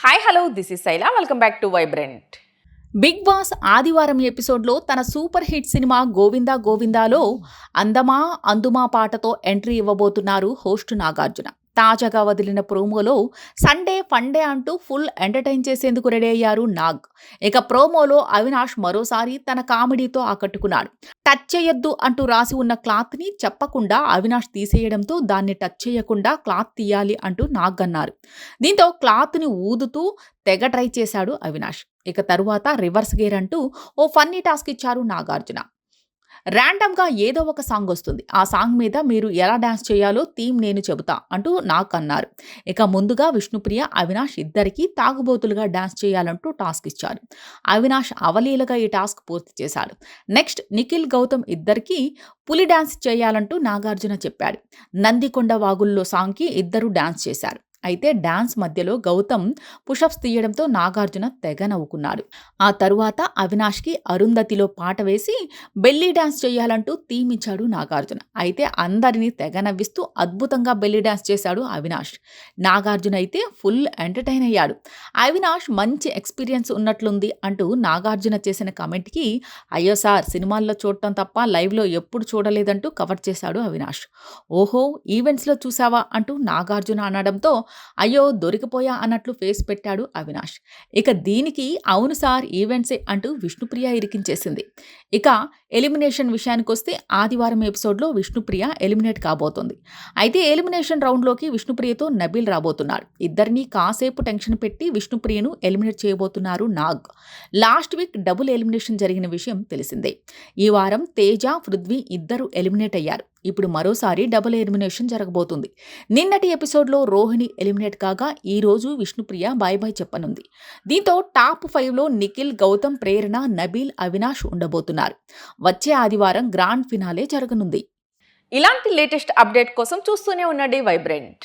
Hi hello this is Shaila welcome back to vibrant. Bigg Boss ఆదివారం ఎపిసోడ్లో తన super hit cinema Govinda గోవిందాలో అందమా అందుమా పాటతో ఎంట్రీ ఇవ్వబోతున్నారు హోస్ట్ నాగార్జున. తాజాగా వదిలిన ప్రోమోలో సండే ఫండే అంటూ ఫుల్ ఎంటర్టైన్ చేసేందుకు రెడీ అయ్యారు నాగ్. ఇక ప్రోమోలో అవినాష్ మరోసారి తన కామెడీతో ఆకట్టుకున్నాడు. టచ్ చేయొద్దు అంటూ రాసి ఉన్న క్లాత్ని చెప్పకుండా అవినాష్ తీసేయడంతో దాన్ని టచ్ చేయకుండా క్లాత్ తీయాలి అంటూ నాగ్ అన్నారు. దీంతో క్లాత్ని ఊదుతూ తెగ ట్రై చేశాడు అవినాష్. ఇక తరువాత రివర్స్ గేర్ అంటూ ఓ ఫన్నీ టాస్క్ ఇచ్చారు నాగార్జున. ర్యాండమ్గా ఏదో ఒక సాంగ్ వస్తుంది, ఆ సాంగ్ మీద మీరు ఎలా డ్యాన్స్ చేయాలో థీమ్ నేను చెబుతా అంటూ నాకు అన్నారు. ఇక ముందుగా విష్ణుప్రియ అవినాష్ ఇద్దరికీ తాగుబోతులుగా డ్యాన్స్ చేయాలంటూ టాస్క్ ఇచ్చారు. అవినాష్ అవలీలగా ఈ టాస్క్ పూర్తి చేశాడు. నెక్స్ట్ నిఖిల్ గౌతమ్ ఇద్దరికీ పులి డ్యాన్స్ చేయాలంటూ నాగార్జున చెప్పాడు. నందికొండ వాగుల్లో సాంగ్కి ఇద్దరు డ్యాన్స్ చేశారు. అయితే డాన్స్ మధ్యలో గౌతమ్ పుషప్స్ తీయడంతో నాగార్జున తెగ నవ్వుకున్నాడు. ఆ తరువాత అవినాష్కి అరుంధతిలో పాట వేసి బెల్లీ డాన్స్ చేయాలంటూ థీమ్ ఇచ్చాడు నాగార్జున. అయితే అందరినీ తెగ నవ్విస్తూ అద్భుతంగా బెల్లీ డాన్స్ చేశాడు అవినాష్. నాగార్జున అయితే ఫుల్ ఎంటర్టైన్ అయ్యాడు. అవినాష్ మంచి ఎక్స్పీరియన్స్ ఉన్నట్లుంది అంటూ నాగార్జున చేసిన కామెంట్కి అయ్యో సార్, సినిమాల్లో చూడటం తప్ప లైవ్లో ఎప్పుడు చూడలేదంటూ కవర్ చేశాడు అవినాష్. ఓహో ఈవెంట్స్లో చూసావా అంటూ నాగార్జున అనడంతో అయ్యో దొరికిపోయా అన్నట్లు ఫేస్ పెట్టాడు అవినాష్. ఇక దీనికి అవును సార్ ఈవెంట్సే అంటూ విష్ణుప్రియ ఇరికించేసింది. ఇక ఎలిమినేషన్ విషయానికి వస్తే ఆదివారం ఎపిసోడ్లో విష్ణుప్రియ ఎలిమినేట్ కాబోతోంది. అయితే ఎలిమినేషన్ రౌండ్లోకి విష్ణుప్రియతో నబీల్ రాబోతున్నాడు. ఇద్దరినీ కాసేపు టెన్షన్ పెట్టి విష్ణుప్రియను ఎలిమినేట్ చేయబోతున్నారు Nag. Last week double elimination జరిగిన విషయం తెలిసిందే. ఈ వారం తేజ, పృథ్వీ ఇద్దరు ఎలిమినేట్ అయ్యారు. ఇప్పుడు మరోసారి డబుల్ ఎలిమినేషన్ జరగబోతుంది. నిన్నటి ఎపిసోడ్లో రోహిణి ఎలిమినేట్ కాగా ఈ రోజు విష్ణుప్రియ బాయ్ బాయ్ చెప్పనుంది. దీంతో టాప్ 5లో నిఖిల్, గౌతమ్, ప్రేరణ, నబీల్, అవినాష్ ఉండబోతున్నారు. వచ్చే ఆదివారం గ్రాండ్ ఫినాలే జరగనుంది. ఇలాంటి లేటెస్ట్ అప్డేట్ కోసం చూస్తూనే ఉండండి వైబ్రెంట్.